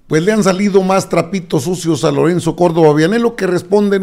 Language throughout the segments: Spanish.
pues le han salido más trapitos sucios a Lorenzo Córdoba Vianello, que responde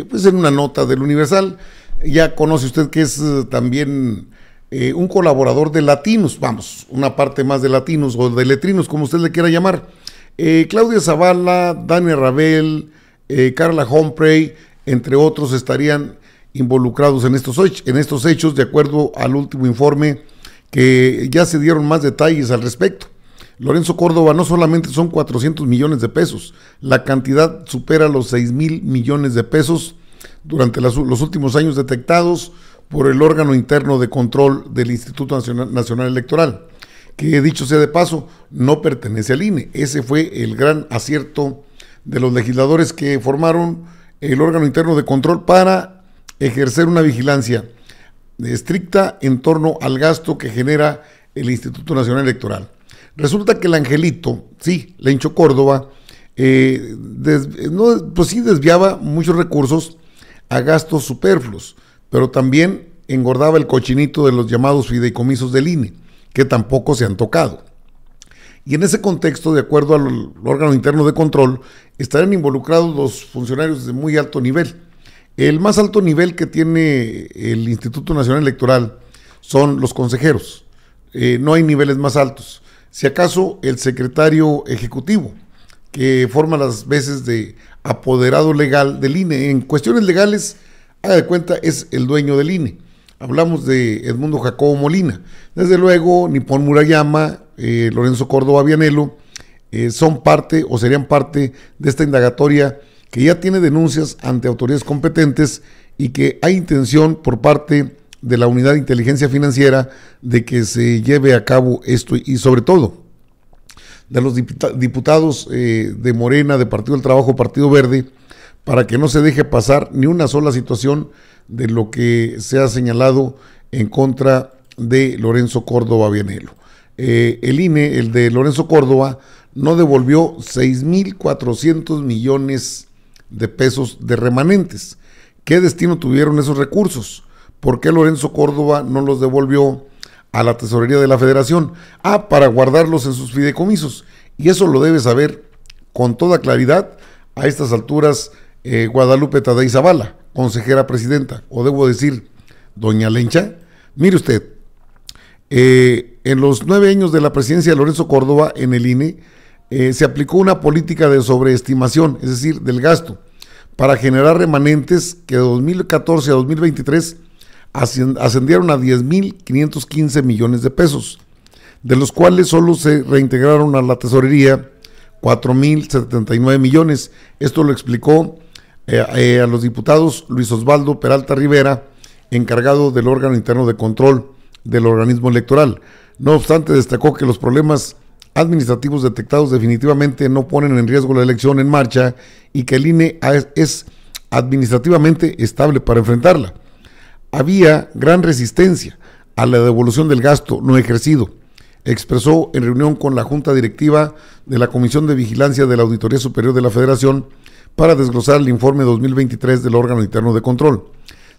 pues en una nota del Universal. Ya conoce usted que es también un colaborador de Latinos, vamos, una parte más de Latinos o de Letrinos, como usted le quiera llamar. Claudia Zavala, Dani Rabel, Carla Humphrey, entre otros, estarían involucrados en estos hechos, de acuerdo al último informe, que ya se dieron más detalles al respecto. Lorenzo Córdoba no solamente son 400 millones de pesos, la cantidad supera los 6,000 millones de pesos durante los últimos años detectados por el órgano interno de control del Instituto Nacional Electoral, que dicho sea de paso, no pertenece al INE. Ese fue el gran acierto de los legisladores que formaron el órgano interno de control para ejercer una vigilancia estricta en torno al gasto que genera el Instituto Nacional Electoral. Resulta que el angelito, sí, Lencho Córdoba, pues sí desviaba muchos recursos a gastos superfluos, pero también engordaba el cochinito de los llamados fideicomisos del INE, que tampoco se han tocado. Y en ese contexto, de acuerdo al órgano interno de control, estarían involucrados los funcionarios de muy alto nivel. El más alto nivel que tiene el Instituto Nacional Electoral son los consejeros. No hay niveles más altos. Si acaso el secretario ejecutivo, que forma las veces de apoderado legal del INE. En cuestiones legales, haga de cuenta, es el dueño del INE. Hablamos de Edmundo Jacobo Molina. Desde luego, Nippon Murayama, Lorenzo Córdoba Vianello, son parte o serían parte de esta indagatoria que ya tiene denuncias ante autoridades competentes y que hay intención por parte de la Unidad de Inteligencia Financiera de que se lleve a cabo esto, y sobre todo de los diputados de Morena, de Partido del Trabajo, Partido Verde, para que no se deje pasar ni una sola situación de lo que se ha señalado en contra de Lorenzo Córdoba Vianello. El INE, el de Lorenzo Córdoba, no devolvió 6,400 millones de pesos de remanentes. ¿Qué destino tuvieron esos recursos? ¿Por qué Lorenzo Córdoba no los devolvió a la tesorería de la Federación? Para guardarlos en sus fideicomisos. Y eso lo debe saber con toda claridad a estas alturas Guadalupe Tadei Zavala, consejera presidenta, o debo decir, doña Lencha. Mire usted, en los 9 años de la presidencia de Lorenzo Córdoba en el INE, se aplicó una política de sobreestimación, es decir, del gasto, para generar remanentes que de 2014 a 2023 ascendieron a 10,515 millones de pesos, de los cuales solo se reintegraron a la tesorería 4,079 millones. Esto lo explicó a los diputados Luis Osvaldo Peralta Rivera, encargado del órgano interno de control del organismo electoral. No obstante, destacó que los problemas administrativos detectados definitivamente no ponen en riesgo la elección en marcha y que el INE es administrativamente estable para enfrentarla. Había gran resistencia a la devolución del gasto no ejercido, expresó en reunión con la Junta Directiva de la Comisión de Vigilancia de la Auditoría Superior de la Federación para desglosar el informe 2023 del órgano interno de control.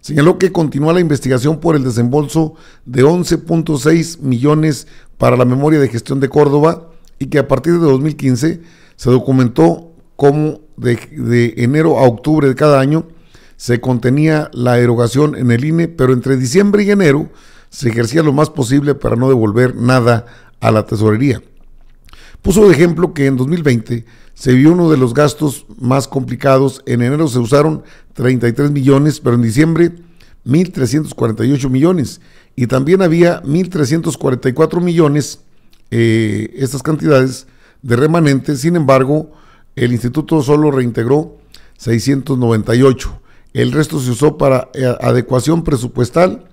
Señaló que continúa la investigación por el desembolso de 11.6 millones para la memoria de gestión de Córdoba y que a partir de 2015 se documentó cómo de enero a octubre de cada año se contenía la erogación en el INE, pero entre diciembre y enero se ejercía lo más posible para no devolver nada a la tesorería. Puso de ejemplo que en 2020 se vio uno de los gastos más complicados. En enero se usaron 33 millones, pero en diciembre 1,348 millones. Y también había 1,344 millones, estas cantidades de remanentes. Sin embargo, el instituto solo reintegró 698. El resto se usó para adecuación presupuestal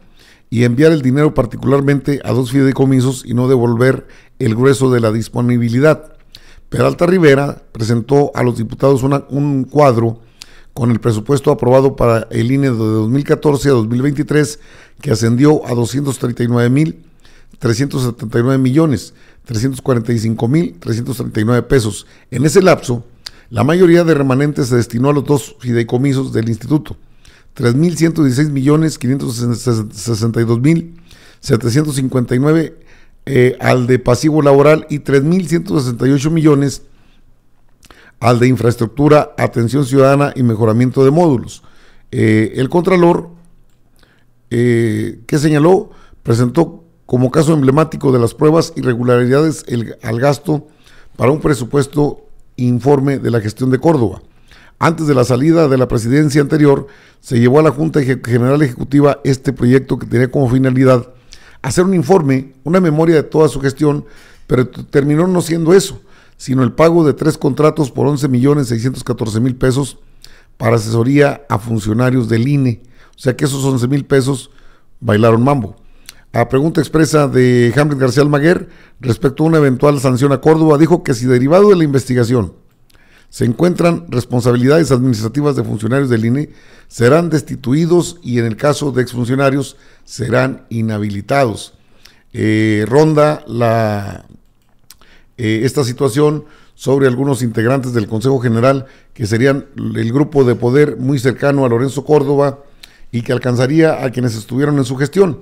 y enviar el dinero particularmente a 2 fideicomisos y no devolver el grueso de la disponibilidad. Peralta Rivera presentó a los diputados un cuadro con el presupuesto aprobado para el INE de 2014 a 2023 que ascendió a 239,379 millones 345,339 pesos. En ese lapso, la mayoría de remanentes se destinó a los 2 fideicomisos del instituto: 3,116 millones 562,759 al de pasivo laboral y 3.168 millones al de infraestructura, atención ciudadana y mejoramiento de módulos. El Contralor, que señaló, presentó como caso emblemático de las pruebas irregularidades al gasto para un presupuesto informe de la gestión de Córdoba. Antes de la salida de la presidencia anterior, se llevó a la Junta General Ejecutiva este proyecto que tenía como finalidad hacer un informe, una memoria de toda su gestión, pero terminó no siendo eso, sino el pago de 3 contratos por 11.614.000 pesos para asesoría a funcionarios del INE. O sea que esos 11.000 pesos bailaron mambo. A pregunta expresa de Hamlet García Almaguer respecto a una eventual sanción a Córdoba, dijo que si derivado de la investigación se encuentran responsabilidades administrativas de funcionarios del INE, serán destituidos y en el caso de exfuncionarios serán inhabilitados. Ronda esta situación sobre algunos integrantes del Consejo General que serían el grupo de poder muy cercano a Lorenzo Córdoba y que alcanzaría a quienes estuvieron en su gestión.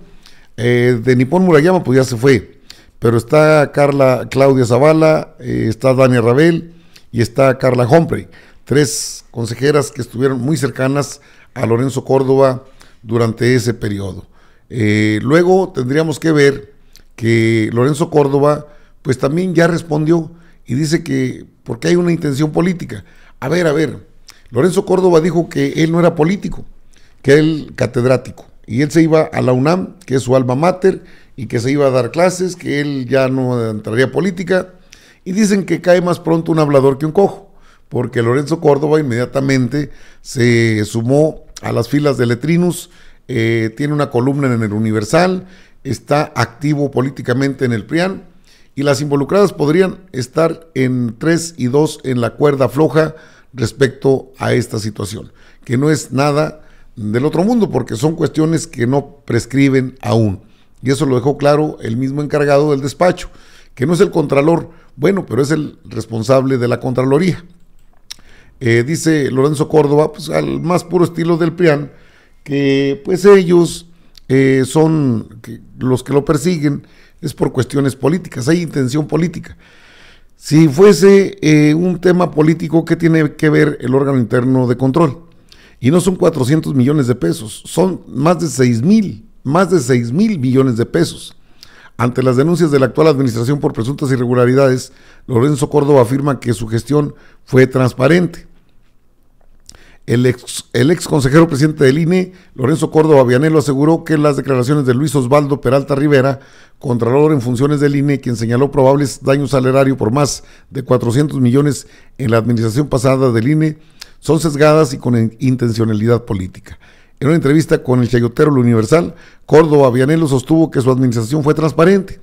De Nippon Murayama pues ya se fue, pero está Claudia Zavala, está Dania Rabel y está Carla Humphrey, 3 consejeras que estuvieron muy cercanas a Lorenzo Córdoba durante ese periodo. Luego tendríamos que ver que Lorenzo Córdoba pues también ya respondió y dice que porque hay una intención política. A ver, Lorenzo Córdoba dijo que él no era político, que él catedrático, y él se iba a la UNAM, que es su alma mater, y que se iba a dar clases, que él ya no entraría a política, y dicen que cae más pronto un hablador que un cojo, porque Lorenzo Córdoba inmediatamente se sumó a las filas de Letrinus, tiene una columna en el Universal, está activo políticamente en el PRIAN, y las involucradas podrían estar en 3 y 2 en la cuerda floja respecto a esta situación, que no es nada del otro mundo, porque son cuestiones que no prescriben aún, y eso lo dejó claro el mismo encargado del despacho, que no es el Contralor, bueno, pero es el responsable de la Contraloría. Dice Lorenzo Córdoba, pues al más puro estilo del PRIAN, que pues ellos son los que lo persiguen, es por cuestiones políticas, hay intención política. Si fuese un tema político, ¿qué tiene que ver el órgano interno de control? Y no son 400 millones de pesos, son más de 6,000 millones de pesos. Ante las denuncias de la actual administración por presuntas irregularidades, Lorenzo Córdoba afirma que su gestión fue transparente. El ex consejero presidente del INE, Lorenzo Córdoba Vianello, aseguró que las declaraciones de Luis Osvaldo Peralta Rivera, contralor en funciones del INE, quien señaló probables daños al erario por más de 400 millones en la administración pasada del INE, son sesgadas y con intencionalidad política. En una entrevista con el chayotero El Universal, Córdoba Vianello sostuvo que su administración fue transparente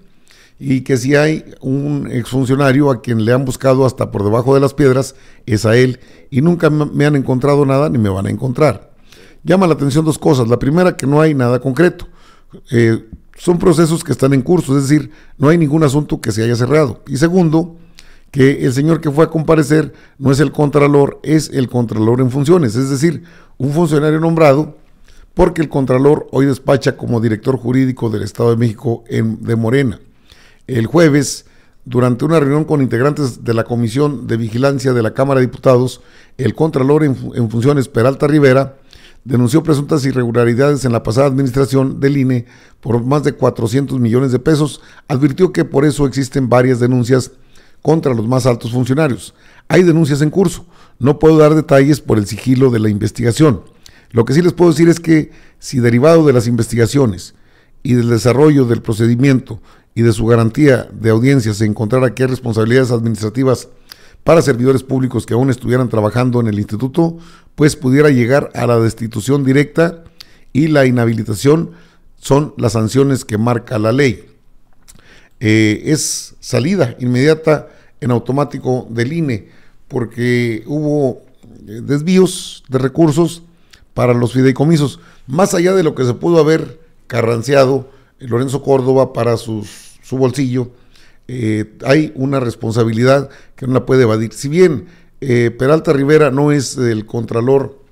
y que si hay un exfuncionario a quien le han buscado hasta por debajo de las piedras, es a él, y nunca me han encontrado nada ni me van a encontrar. Llama la atención 2 cosas. La primera, que no hay nada concreto. Son procesos que están en curso, es decir, no hay ningún asunto que se haya cerrado. Y segundo, que el señor que fue a comparecer no es el Contralor, es el Contralor en funciones, es decir, un funcionario nombrado, porque el Contralor hoy despacha como director jurídico del Estado de México de Morena. El jueves, durante una reunión con integrantes de la Comisión de Vigilancia de la Cámara de Diputados, el Contralor en funciones Peralta Rivera denunció presuntas irregularidades en la pasada administración del INE por más de 400 millones de pesos. Advirtió que por eso existen varias denuncias contra los más altos funcionarios. Hay denuncias en curso. No puedo dar detalles por el sigilo de la investigación. Lo que sí les puedo decir es que si derivado de las investigaciones y del desarrollo del procedimiento y de su garantía de audiencia se encontrara que hay responsabilidades administrativas para servidores públicos que aún estuvieran trabajando en el instituto, pues pudiera llegar a la destitución directa y la inhabilitación son las sanciones que marca la ley. Es salida inmediata en automático del INE porque hubo desvíos de recursos para los fideicomisos, más allá de lo que se pudo haber carranceado Lorenzo Córdoba para su bolsillo. Hay una responsabilidad que no la puede evadir. Si bien Peralta Rivera no es el Contralor,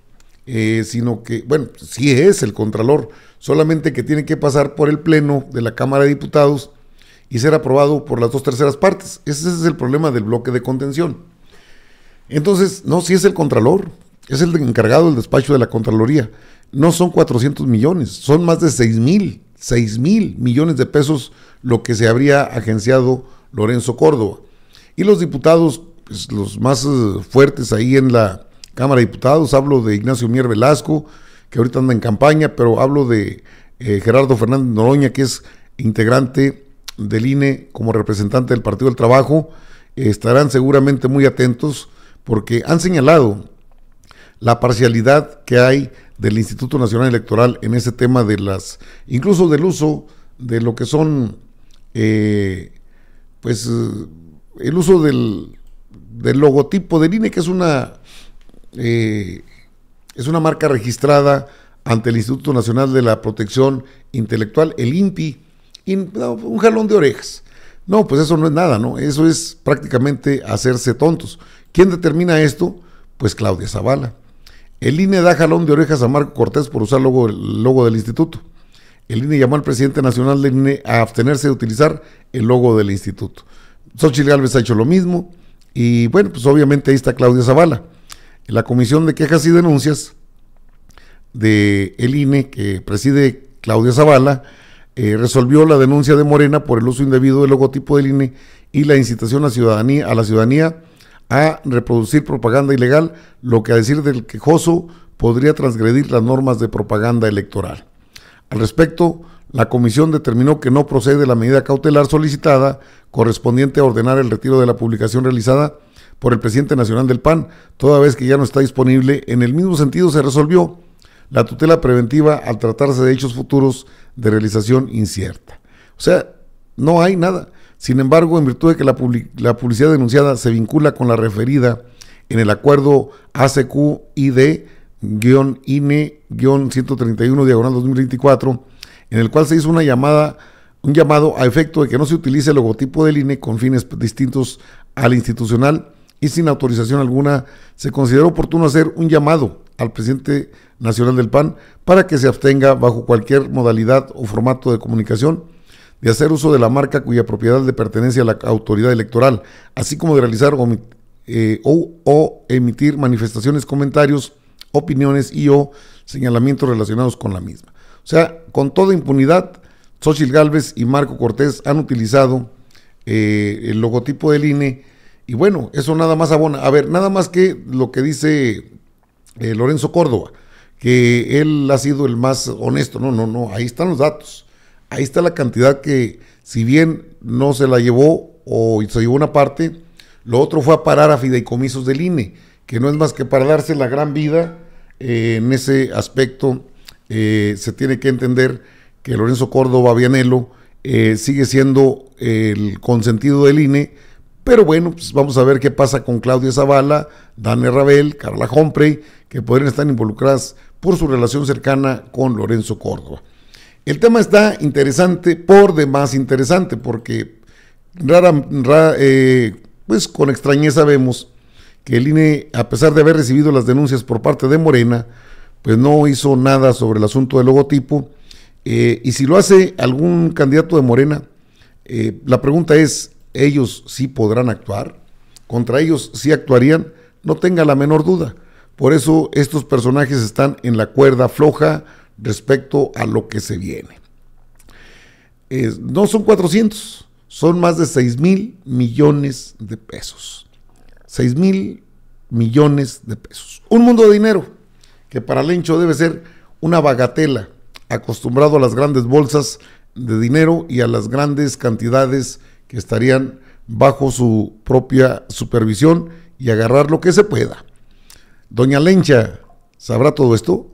sino que, bueno, sí es el Contralor, solamente que tiene que pasar por el Pleno de la Cámara de Diputados y ser aprobado por las 2/3 partes. Ese es el problema del bloque de contención. Entonces, no, si es el Contralor, es el encargado del despacho de la Contraloría. No son 400 millones, son más de 6,000 millones de pesos lo que se habría agenciado Lorenzo Córdoba. Y los diputados, pues, los más fuertes ahí en la Cámara de Diputados, hablo de Ignacio Mier Velasco, que ahorita anda en campaña, pero hablo de Gerardo Fernández Noroña, que es integrante del INE como representante del Partido del Trabajo, estarán seguramente muy atentos porque han señalado la parcialidad que hay del Instituto Nacional Electoral en ese tema de incluso del uso de lo que son, el uso del logotipo del INE, que es una marca registrada ante el Instituto Nacional de la Protección Intelectual, el INPI, y un jalón de orejas. No, pues eso no es nada, ¿no? Eso es prácticamente hacerse tontos. ¿Quién determina esto? Pues Claudia Zavala. El INE da jalón de orejas a Marco Cortés por usar el logo del instituto. El INE llamó al presidente nacional del INE a abstenerse de utilizar el logo del instituto. Xóchitl Gálvez ha hecho lo mismo y bueno, pues obviamente ahí está Claudia Zavala. La Comisión de Quejas y Denuncias del INE, que preside Claudia Zavala, resolvió la denuncia de Morena por el uso indebido del logotipo del INE y la incitación a la ciudadanía a reproducir propaganda ilegal, lo que a decir del quejoso podría transgredir las normas de propaganda electoral. Al respecto, la comisión determinó que no procede la medida cautelar solicitada correspondiente a ordenar el retiro de la publicación realizada por el presidente nacional del PAN, toda vez que ya no está disponible. En el mismo sentido se resolvió la tutela preventiva al tratarse de hechos futuros de realización incierta. O sea, no hay nada. Sin embargo, en virtud de que la publicidad denunciada se vincula con la referida en el acuerdo ACQ-ID-INE-131/2024, en el cual se hizo un llamado a efecto de que no se utilice el logotipo del INE con fines distintos al institucional y sin autorización alguna, se consideró oportuno hacer un llamado al presidente nacional del PAN para que se abstenga bajo cualquier modalidad o formato de comunicación de hacer uso de la marca cuya propiedad le pertenece a la autoridad electoral, así como de realizar o emitir manifestaciones, comentarios, opiniones y o señalamientos relacionados con la misma. O sea, con toda impunidad, Xóchitl Gálvez y Marco Cortés han utilizado el logotipo del INE y bueno, eso nada más abona. A ver, nada más que lo que dice Lorenzo Córdoba, que él ha sido el más honesto. No, ahí están los datos. Ahí está la cantidad que, si bien no se la llevó o se llevó una parte, lo otro fue a parar a fideicomisos del INE, que no es más que para darse la gran vida. En ese aspecto se tiene que entender que Lorenzo Córdoba Vianello sigue siendo el consentido del INE, pero bueno, pues vamos a ver qué pasa con Claudia Zavala, Dania Rabel, Carla Humphrey, que podrían estar involucradas por su relación cercana con Lorenzo Córdoba. El tema está interesante, por demás interesante, porque pues con extrañeza vemos que el INE, a pesar de haber recibido las denuncias por parte de Morena, pues no hizo nada sobre el asunto del logotipo, y si lo hace algún candidato de Morena, la pregunta es, ¿ellos sí podrán actuar? ¿Contra ellos sí actuarían? No tenga la menor duda. Por eso estos personajes están en la cuerda floja respecto a lo que se viene. No son 400, son más de 6,000 millones de pesos. 6,000 millones de pesos. Un mundo de dinero que para Lencho debe ser una bagatela, acostumbrado a las grandes bolsas de dinero y a las grandes cantidades que estarían bajo su propia supervisión y agarrar lo que se pueda. Doña Lencha, ¿sabrá todo esto?